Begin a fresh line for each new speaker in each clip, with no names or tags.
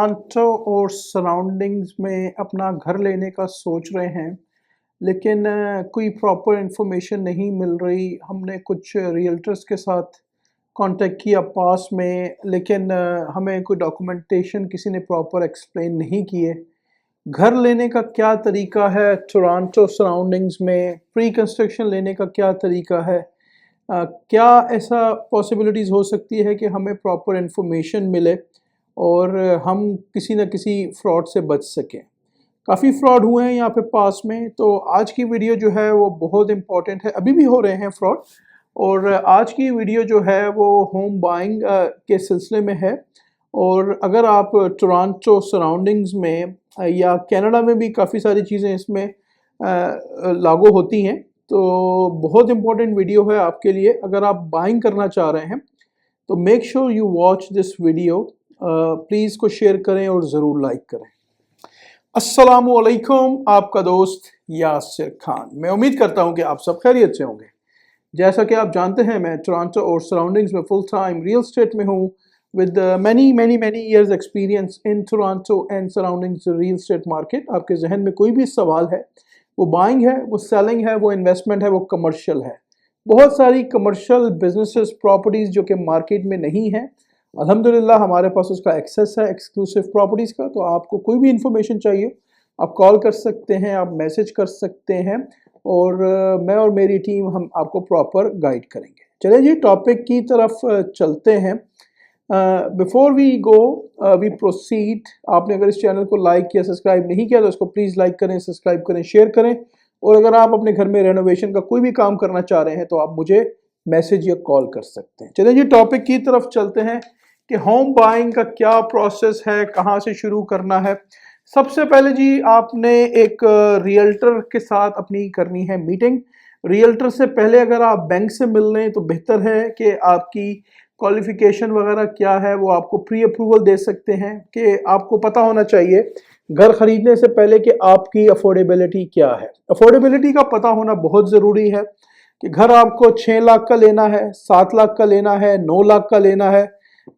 Toronto और surroundings में अपना घर लेने का सोच रहे हैं, लेकिन कोई प्रॉपर इन्फॉर्मेशन नहीं मिल रही। हमने कुछ रियल्टर्स के साथ कांटेक्ट किया पास में, लेकिन हमें कोई डॉक्यूमेंटेशन किसी ने प्रॉपर एक्सप्लेन नहीं किए। घर लेने का क्या तरीका है टोरंटो सराउंडिंग्स में, प्री कंस्ट्रक्शन लेने का क्या तरीका है, क्या ऐसा पॉसिबिलिटीज़ हो सकती है कि हमें प्रॉपर इन्फॉर्मेशन मिले और हम किसी न किसी फ्रॉड से बच सकें। काफ़ी फ्रॉड हुए हैं यहाँ पे पास में, तो आज की वीडियो जो है वो बहुत इम्पॉर्टेंट है। अभी भी हो रहे हैं फ्रॉड, और आज की वीडियो जो है वो होम बाइंग के सिलसिले में है। और अगर आप टोरंटो सराउंडिंग्स में या कनाडा में भी काफ़ी सारी चीज़ें इसमें लागू होती हैं, तो बहुत इम्पॉर्टेंट वीडियो है आपके लिए। अगर आप बाइंग करना चाह रहे हैं तो make sure you watch this video. Please को शेयर करें और ज़रूर लाइक करें। अस्सलामु अलैकुम, आपका दोस्त यासिर खान। मैं उम्मीद करता हूं कि आप सब खैरियत से होंगे। जैसा कि आप जानते हैं, मैं टोरंटो और सराउंडिंग्स में फुल टाइम रियल स्टेट में हूं with many years experience in Toronto and surroundings real estate market. आपके जहन में कोई भी सवाल है, वो बाइंग है, वो सेलिंग है, वो इन्वेस्टमेंट है, वो कमर्शियल है। बहुत सारी कमर्शियल बिजनेसेस प्रॉपर्टीज़ जो कि मार्केट में नहीं है, अल्हम्दुलिल्लाह हमारे पास उसका एक्सेस है एक्सक्लूसिव प्रॉपर्टीज़ का। तो आपको कोई भी इंफॉर्मेशन चाहिए, आप कॉल कर सकते हैं, आप मैसेज कर सकते हैं, और मैं और मेरी टीम हम आपको प्रॉपर गाइड करेंगे। चलिए जी, टॉपिक की तरफ चलते हैं। Before we go we proceed, आपने अगर इस चैनल को लाइक किया, सब्सक्राइब नहीं किया, तो इसको प्लीज़ लाइक करें, सब्सक्राइब करें, शेयर करें। और अगर आप अपने घर में रेनोवेशन का कोई भी काम करना चाह रहे हैं तो आप मुझे मैसेज या कॉल कर सकते हैं। चलिए जी, टॉपिक की तरफ चलते हैं कि होम बाइंग का क्या प्रोसेस है, कहाँ से शुरू करना है। सबसे पहले जी, आपने एक रियल्टर के साथ अपनी करनी है मीटिंग। रियल्टर से पहले अगर आप बैंक से मिल लें तो बेहतर है कि आपकी क्वालिफिकेशन वगैरह क्या है वो आपको प्री अप्रूवल दे सकते हैं। कि आपको पता होना चाहिए घर खरीदने से पहले कि आपकी अफोर्डेबिलिटी क्या है। अफोर्डेबिलिटी का पता होना बहुत ज़रूरी है कि घर आपको 6 लाख का लेना है, 7 लाख का लेना है, 9 लाख का लेना है,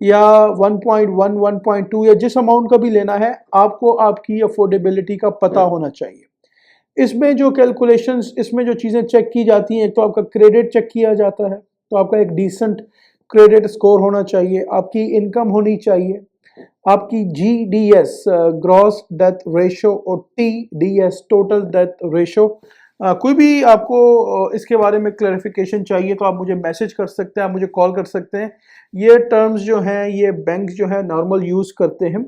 या 1.1, 1.2 या जिस अमाउंट का भी लेना है, आपको आपकी अफोर्डेबिलिटी का पता होना चाहिए। इसमें जो कैलकुलेशंस, इसमें जो चीज़ें चेक की जाती हैं, एक तो आपका क्रेडिट चेक किया जाता है, तो आपका एक डिसेंट क्रेडिट स्कोर होना चाहिए, आपकी इनकम होनी चाहिए, आपकी GDS ग्रॉस डेथ रेशो और TDS टोटल डेथ रेशो। कोई भी आपको इसके बारे में क्लैरिफिकेशन चाहिए तो आप मुझे मैसेज कर सकते हैं, आप मुझे कॉल कर सकते हैं। ये टर्म्स जो हैं ये बैंक जो है नॉर्मल यूज़ करते हैं।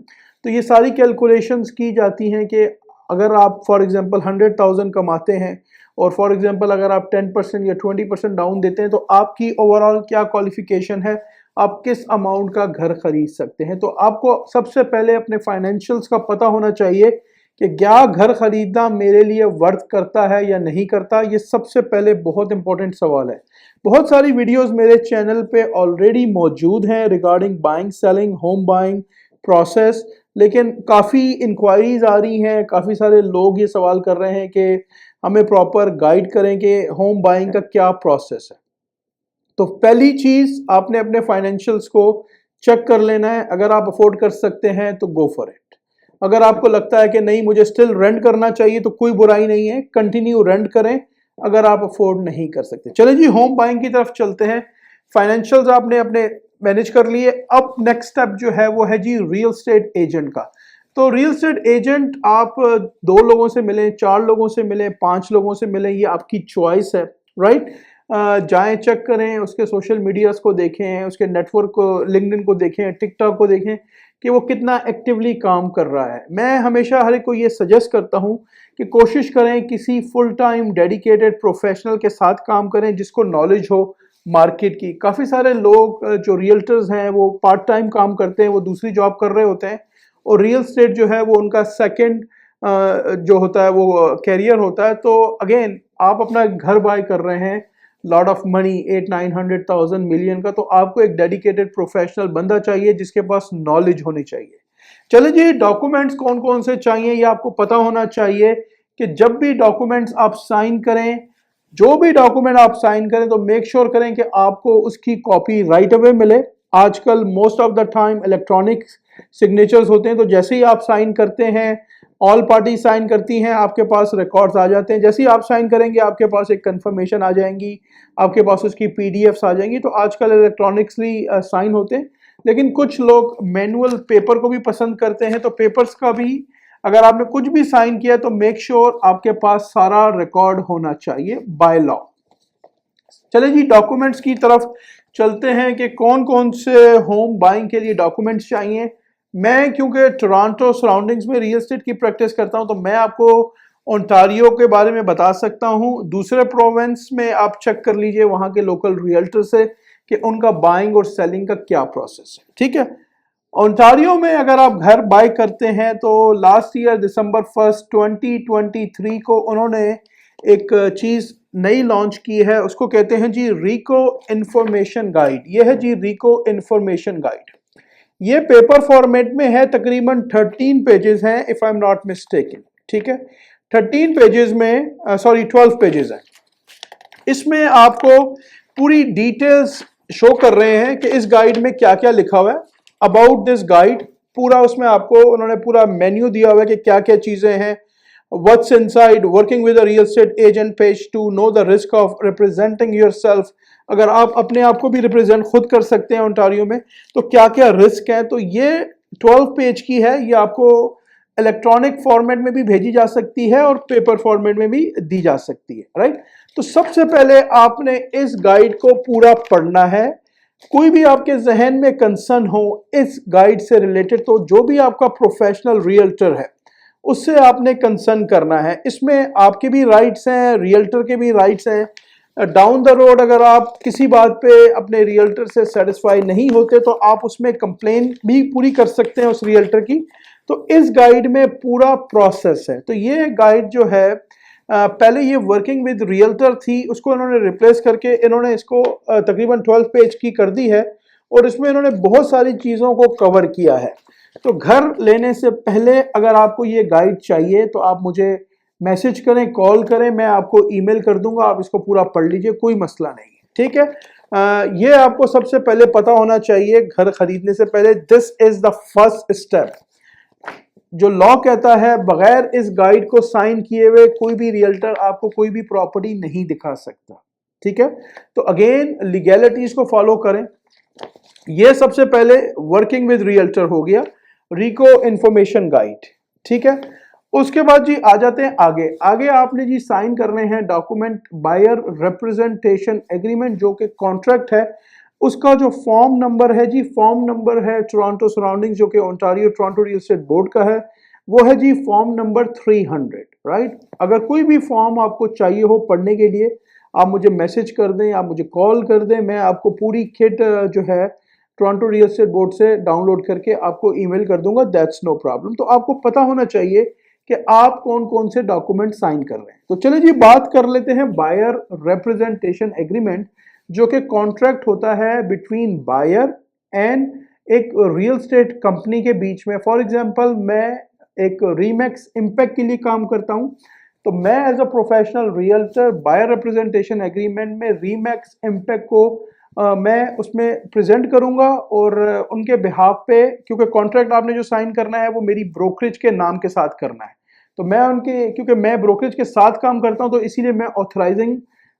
तो ये सारी कैलकुलेशंस की जाती हैं कि अगर आप फॉर एग्जांपल 100,000 कमाते हैं और फॉर एग्जांपल अगर आप 10% या 20% डाउन देते हैं, तो आपकी ओवरऑल क्या क्वालिफिकेशन है, आप किस अमाउंट का घर खरीद सकते हैं। तो आपको सबसे पहले अपने फाइनेंशियल्स का पता होना चाहिए कि क्या घर खरीदना मेरे लिए वर्थ करता है या नहीं करता। ये सबसे पहले बहुत इंपॉर्टेंट सवाल है। बहुत सारी वीडियोस मेरे चैनल पे ऑलरेडी मौजूद हैं regarding buying, selling, home buying process, लेकिन काफ़ी इंक्वायरीज आ रही हैं, काफ़ी सारे लोग ये सवाल कर रहे हैं कि हमें प्रॉपर गाइड करें कि होम बाइंग का क्या प्रोसेस है। तो पहली चीज़, आपने अपने फाइनेंशियल्स को चेक कर लेना है। अगर आप अफोर्ड कर सकते हैं तो गो फॉर इट। अगर आपको लगता है कि नहीं, मुझे स्टिल रेंट करना चाहिए, तो कोई बुराई नहीं है, कंटिन्यू रेंट करें अगर आप अफोर्ड नहीं कर सकते। चलिए जी, होम बाइंग की तरफ चलते हैं। फाइनेंशियल्स आपने अपने मैनेज कर लिए। अब नेक्स्ट स्टेप जो है वो है जी रियल स्टेट एजेंट का। तो रियल स्टेट एजेंट आप 2 लोगों से मिलें, 4 लोगों से मिलें, 5 लोगों से मिलें, ये आपकी चॉइस है, राइट। जाएं, चेक करें, उसके सोशल मीडियाज़ को देखें, उसके नेटवर्क को, लिंक्डइन को देखें, टिकटॉक को देखें कि वो कितना एक्टिवली काम कर रहा है। मैं हमेशा हर एक को ये सजेस्ट करता हूँ कि कोशिश करें किसी फुल टाइम डेडिकेटेड प्रोफेशनल के साथ काम करें जिसको नॉलेज हो मार्केट की। काफ़ी सारे लोग जो रियल्टर्स हैं वो पार्ट टाइम काम करते हैं, वो दूसरी जॉब कर रहे होते हैं, और रियल स्टेट जो है वो उनका सेकेंड जो होता है वो कैरियर होता है। तो अगेन, आप अपना घर बाय कर रहे हैं लॉट ऑफ मनी, 800-900,000 मिलियन का, तो आपको एक डेडिकेटेड प्रोफेशनल बंदा चाहिए जिसके पास नॉलेज होनी चाहिए। चलिए जी, डॉक्यूमेंट्स कौन कौन से चाहिए ये आपको पता होना चाहिए कि जब भी डॉक्यूमेंट्स आप साइन करें, जो भी डॉक्यूमेंट आप साइन करें, तो मेक श्योर करें कि आपको उसकी कॉपी राइट अवे मिले। आजकल most of the time electronic signatures होते हैं, तो जैसे ही आप साइन करते हैं, ऑल पार्टी साइन करती हैं, आपके पास रिकॉर्ड्स आ जाते हैं। जैसे ही आप साइन करेंगे आपके पास एक कंफर्मेशन आ जाएंगी, आपके पास उसकी पीडीएफ्स आ जाएंगी। तो आजकल इलेक्ट्रॉनिक्सली साइन होते हैं, लेकिन कुछ लोग मैनुअल पेपर को भी पसंद करते हैं। तो पेपर्स का भी अगर आपने कुछ भी साइन किया तो मेक श्योर आपके पास सारा रिकॉर्ड होना चाहिए बाय लॉ। चले जी डॉक्यूमेंट्स की तरफ चलते हैं कि कौन कौन से होम बाइंग के लिए डॉक्यूमेंट्स चाहिए। मैं क्योंकि टोरंटो सराउंडिंग्स में रियल एस्टेट की प्रैक्टिस करता हूं, तो मैं आपको ओंटारियो के बारे में बता सकता हूं। दूसरे प्रोविंस में आप चेक कर लीजिए वहां के लोकल रियल्टर से कि उनका बाइंग और सेलिंग का क्या प्रोसेस है। ठीक है, ओंटारियो में अगर आप घर बाय करते हैं तो लास्ट ईयर दिसंबर 1 2023 को उन्होंने एक चीज नई लॉन्च की है, उसको कहते हैं जी रिको इंफॉर्मेशन गाइड। ये है जी रिको इंफॉर्मेशन गाइड। ये पेपर फॉर्मेट में है, तकरीबन 13 पेजेस हैं if I am not mistaken. ठीक है, 13 पेजेस में 12 पेजेस हैं। इसमें आपको पूरी डिटेल्स शो कर रहे हैं कि इस गाइड में क्या क्या लिखा हुआ है अबाउट दिस गाइड। पूरा उसमें आपको उन्होंने पूरा मेन्यू दिया हुआ है कि क्या क्या चीजें हैं। What's inside working with a real estate agent page to know the risk of representing yourself। अगर आप अपने आप को भी रिप्रेजेंट खुद कर सकते हैं ओंटारियो में तो क्या क्या रिस्क है। तो ये 12 पेज की है, ये आपको इलेक्ट्रॉनिक फॉर्मेट में भी भेजी जा सकती है और पेपर फॉर्मेट में भी दी जा सकती है, राइट। तो सबसे पहले आपने इस गाइड को पूरा पढ़ना है। कोई भी आपके जहन में कंसर्न हो इस गाइड से रिलेटेड, तो जो भी आपका प्रोफेशनल रियल्टर है उससे आपने कंसर्न करना है। इसमें आपके भी राइट्स हैं, रियल्टर के भी राइट्स हैं। डाउन द रोड अगर आप किसी बात पे अपने रियल्टर से सेटिस्फाई नहीं होते तो आप उसमें कंप्लेन भी पूरी कर सकते हैं उस रियल्टर की। तो इस गाइड में पूरा प्रोसेस है। तो ये गाइड जो है पहले ये वर्किंग विद रियल्टर थी, उसको इन्होंने रिप्लेस करके इन्होंने इसको तकरीबन 12 पेज की कर दी है और इसमें इन्होंने बहुत सारी चीज़ों को कवर किया है। तो घर लेने से पहले अगर आपको ये गाइड चाहिए तो आप मुझे मैसेज करें, कॉल करें, मैं आपको ईमेल कर दूंगा, आप इसको पूरा पढ़ लीजिए, कोई मसला नहीं है। ठीक है, ये आपको सबसे पहले पता होना चाहिए घर खरीदने से पहले। This is the first step. जो लॉ कहता है बगैर इस गाइड को साइन किए हुए कोई भी रियल्टर आपको कोई भी प्रॉपर्टी नहीं दिखा सकता। ठीक है, तो अगेन लीगैलिटीज को फॉलो करें। ये सबसे पहले वर्किंग विद रियल्टर हो गया, रिको इंफॉर्मेशन गाइड। ठीक है, उसके बाद जी आ जाते हैं आगे। आगे आपने जी साइन करने हैं डॉक्यूमेंट बायर रिप्रेजेंटेशन एग्रीमेंट, जो कि कॉन्ट्रैक्ट है। उसका जो फॉर्म नंबर है जी, फॉर्म नंबर है टोरंटो सराउंडिंग जो कि Ontario Toronto real estate board का है, वो है जी फॉर्म नंबर 300, राइट। अगर कोई भी फॉर्म आपको चाहिए हो पढ़ने के लिए आप मुझे मैसेज कर दें, आप मुझे कॉल कर दें, मैं आपको पूरी किट जो है टोरंटो रियल एस्टेट बोर्ड से डाउनलोड करके आपको ईमेल कर दूंगा, दैट्स नो प्रॉब्लम। तो आपको पता होना चाहिए कि आप कौन कौन से डॉक्यूमेंट साइन कर रहे हैं। तो चलिए जी बात कर लेते हैं बायर रिप्रेजेंटेशन एग्रीमेंट, जो कि कॉन्ट्रैक्ट होता है बिटवीन बायर एंड एक रियल एस्टेट कंपनी के बीच में। फॉर एग्जांपल मैं एक रीमैक्स इम्पैक्ट के लिए काम करता हूं, तो मैं as a professional realtor buyer representation agreement में रीमैक्स इम्पैक्ट को मैं उसमें प्रेजेंट करूंगा और उनके बिहाफ पे, क्योंकि कॉन्ट्रैक्ट आपने जो साइन करना है वो मेरी ब्रोकरेज के नाम के साथ करना है, तो मैं उनके, क्योंकि मैं ब्रोकरेज के साथ काम करता हूं तो इसीलिए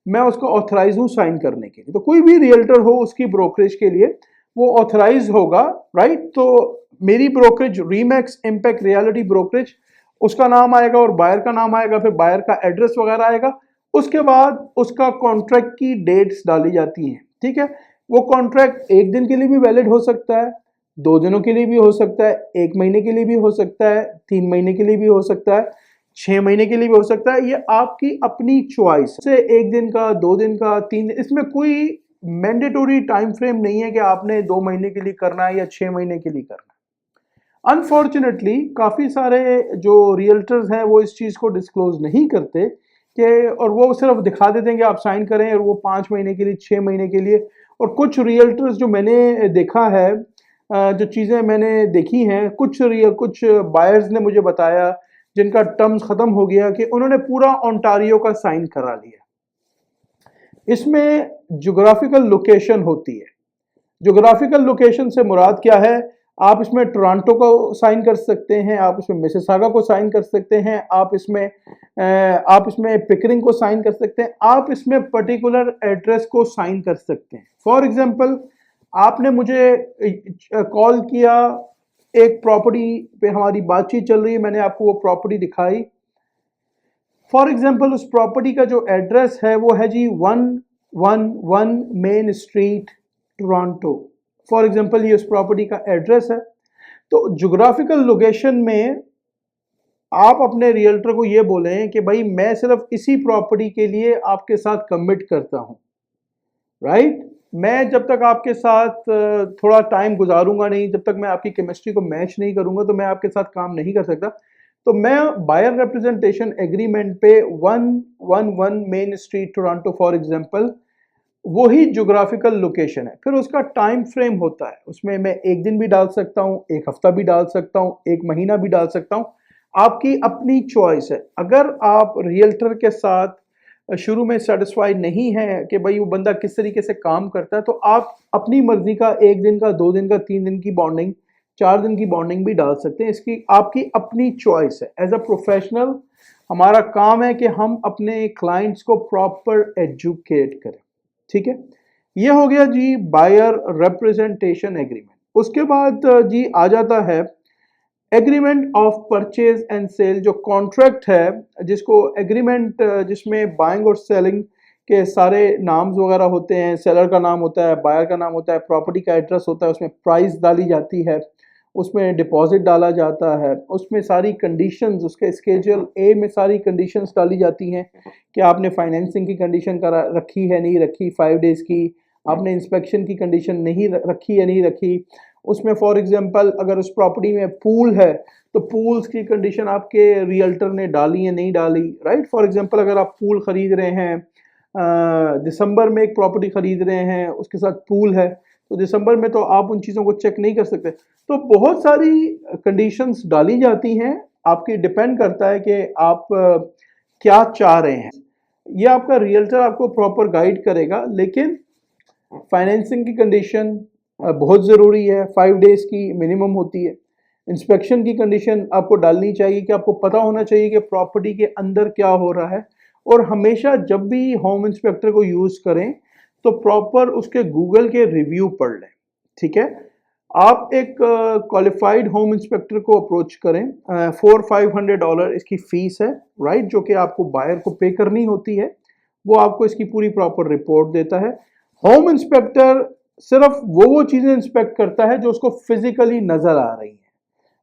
मैं उसको ऑथराइज हूं साइन करने के लिए। तो कोई भी रियल्टर हो उसकी ब्रोकरेज के लिए वो ऑथराइज होगा, राइट। तो मेरी ब्रोकरेज रीमैक्स इम्पैक्ट रियलिटी ब्रोकरेज, उसका नाम आएगा और बायर का नाम आएगा, फिर बायर का एड्रेस वगैरह आएगा। उसके बाद उसका कॉन्ट्रैक्ट की डेट्स डाली जाती हैं। ठीक है, वो कॉन्ट्रैक्ट 1 दिन के लिए भी वैलिड हो सकता है, 2 दिनों के लिए भी हो सकता है, 1 महीने के लिए भी हो सकता है, 3 महीने के लिए भी हो सकता है, 6 महीने के लिए भी हो सकता है। ये आपकी अपनी चॉइस से 1 दिन का, 2 दिन का, 3 दिन, इसमें कोई मैंडेटोरी टाइम फ्रेम नहीं है कि आपने 2 महीने के लिए करना है या 6 महीने के लिए करना है। अनफॉर्चुनेटली काफ़ी सारे जो रियल्टर्स हैं वो इस चीज़ को डिस्क्लोज नहीं करते कि, और वो सिर्फ दिखा देते हैं कि आप साइन करें, और वो 5 महीने के लिए, 6 महीने के लिए। और कुछ रियल्टर्स जो मैंने देखा है, जो चीज़ें मैंने देखी हैं, कुछ बायर्स ने मुझे बताया जिनका टर्म्स ख़त्म हो गया कि उन्होंने पूरा ओंटारियो का साइन करा लिया। इसमें ज्योग्राफिकल लोकेशन होती है, जोग्राफिकल लोकेशन से मुराद क्या है? आप इसमें टोरंटो को साइन कर सकते हैं, आप इसमें मिसिसागा को साइन कर सकते हैं, आप इसमें पिकरिंग को साइन कर सकते हैं, आप इसमें पर्टिकुलर एड्रेस को साइन कर सकते हैं। फॉर एग्जांपल, आपने मुझे कॉल किया, एक प्रॉपर्टी पे हमारी बातचीत चल रही है, मैंने आपको वो प्रॉपर्टी दिखाई। फॉर एग्जांपल, उस प्रॉपर्टी का जो एड्रेस है वो है जी 111 main street Toronto. For example, ये उस प्रॉपर्टी का एड्रेस है। तो ज्योग्राफिकल लोकेशन में आप अपने रियल्टर को ये बोलें कि भाई मैं सिर्फ इसी प्रॉपर्टी के लिए आपके साथ कमिट करता हूं, राइट? मैं जब तक आपके साथ थोड़ा टाइम गुजारूंगा नहीं, जब तक मैं आपकी केमिस्ट्री को मैच नहीं करूंगा, तो मैं आपके साथ काम नहीं कर सकता। तो मैं बायर रिप्रेजेंटेशन एग्रीमेंट पे 111 main street Toronto for example, वही ज्योग्राफिकल लोकेशन है। फिर उसका टाइम फ्रेम होता है, उसमें मैं एक दिन भी डाल सकता हूँ, एक हफ्ता भी डाल सकता हूँ, एक महीना भी डाल सकता हूँ, आपकी अपनी चॉइस है। अगर आप रियल्टर के साथ शुरू में सेटिस्फाइड नहीं है कि भाई वो बंदा किस तरीके से काम करता है, तो आप अपनी मर्जी का 1 दिन का, 2 दिन का, 3 दिन की बॉन्डिंग, 4 दिन की बॉन्डिंग भी डाल सकते हैं। इसकी आपकी अपनी चॉइस है। एज अ प्रोफेशनल हमारा काम है कि हम अपने क्लाइंट्स को प्रॉपर एजुकेट करें, ठीक है? ये हो गया जी बायर रिप्रेजेंटेशन एग्रीमेंट। उसके बाद जी आ जाता है agreement of purchase and sale, जो कॉन्ट्रैक्ट है, जिसको एग्रीमेंट, जिसमें बाइंग और सेलिंग के सारे नाम्स वगैरह होते हैं, सेलर का नाम होता है, बायर का नाम होता है, प्रॉपर्टी का एड्रेस होता है, उसमें प्राइस डाली जाती है, उसमें डिपॉजिट डाला जाता है, उसमें सारी कंडीशंस, उसके स्केड्यूल ए में सारी कंडीशंस डाली जाती हैं कि आपने फाइनेंसिंग की कंडीशन करा रखी है नहीं रखी, 5 डेज़ की, आपने इंस्पेक्शन की कंडीशन नहीं रखी है नहीं रखी। उसमें फॉर एग्जांपल अगर उस प्रॉपर्टी में पूल है, तो पूल्स की कंडीशन आपके रियल्टर ने डाली है नहीं डाली, राइट? फॉर एग्जांपल अगर आप पूल खरीद रहे हैं, दिसंबर में एक प्रॉपर्टी खरीद रहे हैं, उसके साथ पूल है, तो दिसंबर में तो आप उन चीज़ों को चेक नहीं कर सकते। तो बहुत सारी कंडीशंस डाली जाती हैं, आपकी डिपेंड करता है कि आप क्या चाह रहे हैं। ये आपका रियल्टर आपको प्रॉपर गाइड करेगा, लेकिन फाइनेंसिंग की कंडीशन बहुत ज़रूरी है, 5 डेज़ की मिनिमम होती है। इंस्पेक्शन की कंडीशन आपको डालनी चाहिए कि आपको पता होना चाहिए कि प्रॉपर्टी के अंदर क्या हो रहा है। और हमेशा जब भी होम इंस्पेक्टर को यूज़ करें तो प्रॉपर उसके गूगल के रिव्यू पढ़ लें, ठीक है? आप एक क्वालिफाइड होम इंस्पेक्टर को अप्रोच करें, $400-500 इसकी फ़ीस है, राइट? जो कि आपको बायर को पे करनी होती है। वो आपको इसकी पूरी प्रॉपर रिपोर्ट देता है। होम इंस्पेक्टर सिर्फ वो चीज़ें इंस्पेक्ट करता है जो उसको फिजिकली नज़र आ रही हैं।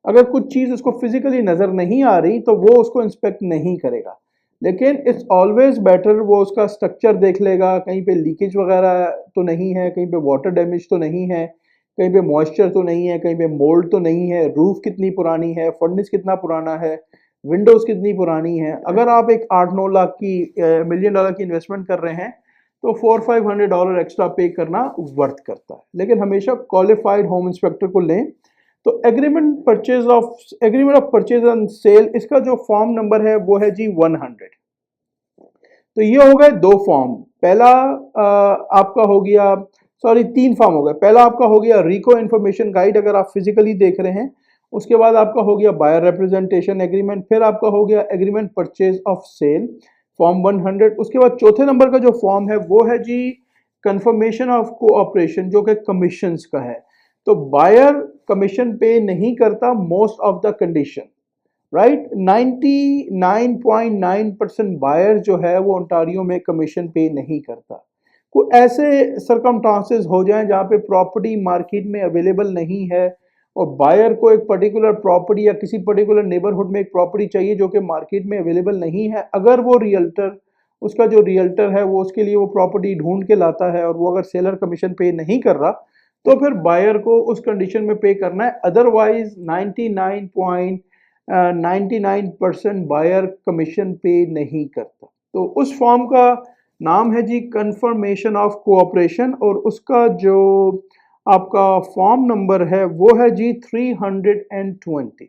अगर कुछ चीज़ उसको फिजिकली नज़र नहीं आ रही तो वो उसको इंस्पेक्ट नहीं करेगा। लेकिन इट्स ऑलवेज बेटर वो उसका स्ट्रक्चर देख लेगा, कहीं पे लीकेज वगैरह तो नहीं है, कहीं पे वाटर डैमेज तो नहीं है, कहीं पे मॉइस्चर तो नहीं है, कहीं पे मोल्ड तो नहीं है, रूफ कितनी पुरानी है, फर्नेस कितना पुराना है, विंडोज़ कितनी पुरानी है। अगर आप एक 8-9 लाख की $1 मिलियन की इन्वेस्टमेंट कर रहे हैं तो $400-500 एक्स्ट्रा पे करना वर्थ करता है। लेकिन हमेशा क्वालिफाइड होम इंस्पेक्टर को लें। तो agreement of purchase and sale, इसका जो फॉर्म नंबर है वो है जी 100। तो ये हो गए 2 फॉर्म। पहला आपका हो गया, सॉरी 3 फॉर्म हो गए। पहला आपका हो गया रिको इन्फॉर्मेशन गाइड, अगर आप फिजिकली देख रहे हैं। उसके बाद आपका हो गया बायर रिप्रेजेंटेशन एग्रीमेंट, फिर आपका हो गया agreement purchase of sale form 100। उसके बाद चौथे नंबर का जो फॉर्म है वो है जी कंफर्मेशन ऑफ कोऑपरेशन, जो कि कमीशंस का है। तो बायर कमीशन पे नहीं करता most of the condition, right? 99.9% buyer जो है वो ओंटारियो में कमीशन पे नहीं करता। कोई ऐसे सरकमस्टांसेस हो जाएं जहाँ पे प्रॉपर्टी मार्केट में अवेलेबल नहीं है और बायर को एक पर्टिकुलर प्रॉपर्टी या किसी पर्टिकुलर नेबरहुड में एक प्रॉपर्टी चाहिए जो कि मार्केट में अवेलेबल नहीं है, अगर वो रियल्टर, उसका जो रियल्टर है वो उसके लिए वो प्रॉपर्टी ढूंढ के लाता है और वो अगर सेलर कमीशन पे नहीं कर रहा, तो फिर बायर को उस कंडीशन में पे करना है। अदरवाइज 99% बायर कमीशन पे नहीं करता। तो उस फॉर्म का नाम है जी कंफर्मेशन ऑफ कोऑपरेशन, और उसका जो आपका फॉर्म नंबर है वो है जी 320।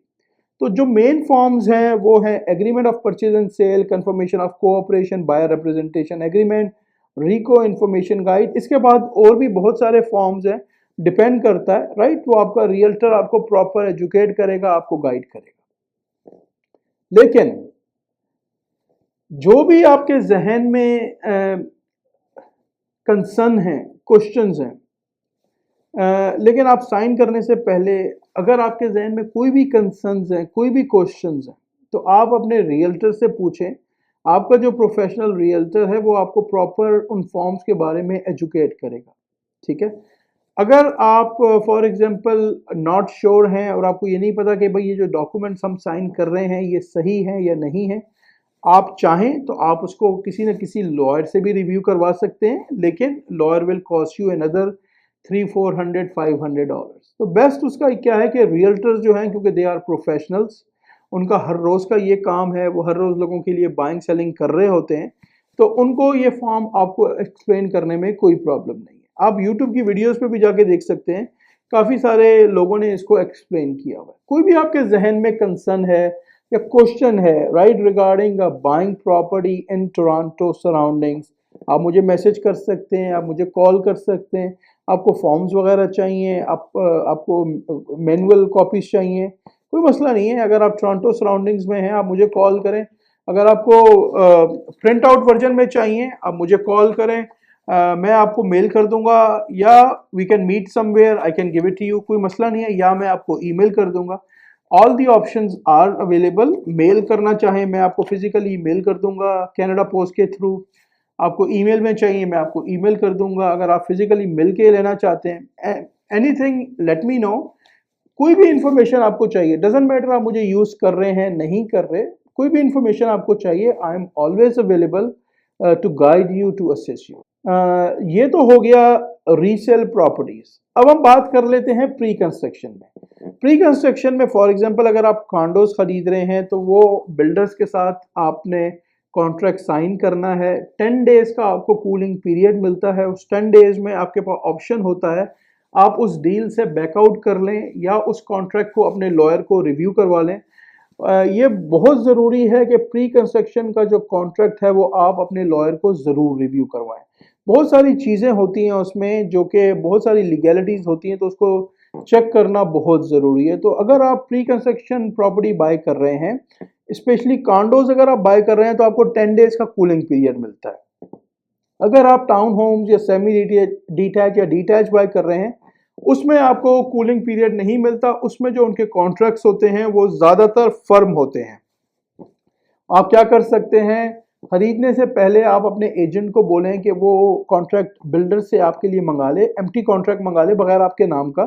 तो जो मेन फॉर्म्स हैं वो है agreement of purchase and sale, confirmation of cooperation, buyer representation agreement, RECO information guide. इसके बाद और भी बहुत सारे फॉर्म्स हैं, डिपेंड करता है, राइट। वो आपका रियल्टर आपको प्रॉपर एजुकेट करेगा, आपको गाइड करेगा। लेकिन जो भी आपके जहन में कंसर्न है, क्वेश्चंस हैं, लेकिन आप साइन करने से पहले अगर आपके जहन में कोई भी कंसर्न्स हैं, कोई भी क्वेश्चंस हैं, तो आप अपने रियल्टर से पूछें। आपका जो प्रोफेशनल रियल्टर है वो आपको प्रॉपर उन फॉर्म्स के बारे में एजुकेट करेगा, ठीक है। अगर आप फॉर एग्जांपल नॉट श्योर हैं और आपको ये नहीं पता कि भाई ये जो डॉक्यूमेंट्स हम साइन कर रहे हैं ये सही है या नहीं है, आप चाहें तो आप उसको किसी न किसी लॉयर से भी रिव्यू करवा सकते हैं, लेकिन lawyer will cost you another $300-400-500। तो बेस्ट उसका क्या है कि रियल्टर्स जो हैं, क्योंकि दे आर प्रोफेशनल्स, उनका हर रोज़ का ये काम है, वो हर रोज़ लोगों के लिए बाइंग सेलिंग कर रहे होते हैं, तो उनको ये फॉर्म आपको एक्सप्लेन करने में कोई प्रॉब्लम नहीं है। आप यूट्यूब की वीडियोस पे भी जाके देख सकते हैं, काफ़ी सारे लोगों ने इसको एक्सप्लेन किया हुआ है। कोई भी आपके जहन में कंसर्न है या क्वेश्चन है, right, regarding buying property in Toronto surroundings, आप मुझे मैसेज कर सकते हैं, आप मुझे कॉल कर सकते हैं। आपको फॉर्म्स वगैरह चाहिए, आपको मैनुअल कॉपीज चाहिए, कोई मसला नहीं है। अगर आप टोरंटो सराउंडिंग्स में हैं, आप मुझे कॉल करें। अगर आपको प्रिंट आउट वर्जन में चाहिए, आप मुझे कॉल करें, मैं आपको मेल कर दूंगा, या we can meet somewhere, I can give it to you, कोई मसला नहीं है, या मैं आपको ईमेल कर दूंगा। All the options are available. Mail करना चाहें, मैं आपको फिजिकली मेल कर दूंगा कैनेडा पोस्ट के थ्रू। आपको ईमेल में चाहिए, मैं आपको ईमेल कर दूंगा। अगर आप फिजिकली मिल के लेना चाहते हैं, एनीथिंग लेट मी नो। कोई भी इंफॉर्मेशन आपको चाहिए, डजेंट मैटर आप मुझे यूज कर रहे हैं नहीं कर रहे, कोई भी इंफॉर्मेशन आपको चाहिए, I am always available to guide you, to assist you. ये तो हो गया रीसेल प्रॉपर्टीज। अब हम बात कर लेते हैं प्री कंस्ट्रक्शन में। प्री कंस्ट्रक्शन में फॉर एग्जांपल अगर आप कॉन्डोज खरीद रहे हैं, तो वो बिल्डर्स के साथ आपने कॉन्ट्रैक्ट साइन करना है। 10 डेज का आपको कूलिंग पीरियड मिलता है। उस 10 डेज में आपके पास ऑप्शन होता है, आप उस डील से बैकआउट कर लें या उस कॉन्ट्रैक्ट को अपने लॉयर को रिव्यू करवा लें। ये बहुत ज़रूरी है कि प्री कंस्ट्रक्शन का जो कॉन्ट्रैक्ट है वो आप अपने लॉयर को ज़रूर रिव्यू करवाएं। बहुत सारी चीज़ें होती हैं उसमें, जो कि बहुत सारी लीगैलिटीज़ होती हैं, तो उसको चेक करना बहुत ज़रूरी है। तो अगर आप प्री कंस्ट्रक्शन प्रॉपर्टी बाय कर रहे हैं, स्पेशली कॉन्डोज अगर आप बाय कर रहे हैं, तो आपको 10 डेज का कूलिंग पीरियड मिलता है। अगर आप टाउन होम्स या सेमी डिटैच या डिटैच बाय कर रहे हैं, उसमें आपको कूलिंग पीरियड नहीं मिलता। उसमें जो उनके कॉन्ट्रैक्ट्स होते हैं वो ज़्यादातर फर्म होते हैं। आप क्या कर सकते हैं, खरीदने से पहले आप अपने एजेंट को बोलें कि वो कॉन्ट्रैक्ट बिल्डर से आपके लिए मंगा ले, एम्प्टी कॉन्ट्रैक्ट मंगा ले बगैर आपके नाम का,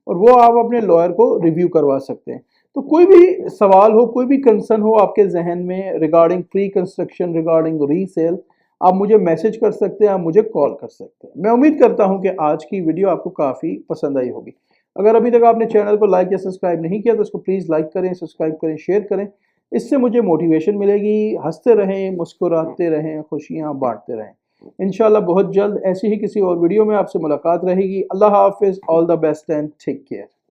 और वो आप अपने लॉयर को रिव्यू करवा सकते हैं। तो कोई भी सवाल हो, कोई भी कंसर्न हो आपके जहन में regarding pre construction, regarding resale, आप मुझे मैसेज कर सकते हैं, आप मुझे कॉल कर सकते हैं। मैं उम्मीद करता हूं कि आज की वीडियो आपको काफ़ी पसंद आई होगी। अगर अभी तक आपने चैनल को लाइक या सब्सक्राइब नहीं किया तो उसको प्लीज़ लाइक करें, सब्सक्राइब करें, शेयर करें। इससे मुझे मोटिवेशन मिलेगी। हंसते रहें, मुस्कुराते रहें, खुशियाँ बांटते रहें। इंशाल्लाह बहुत जल्द ऐसी ही किसी और वीडियो में आपसे मुलाकात रहेगी। अल्लाह हाफिज़, all the best and take care.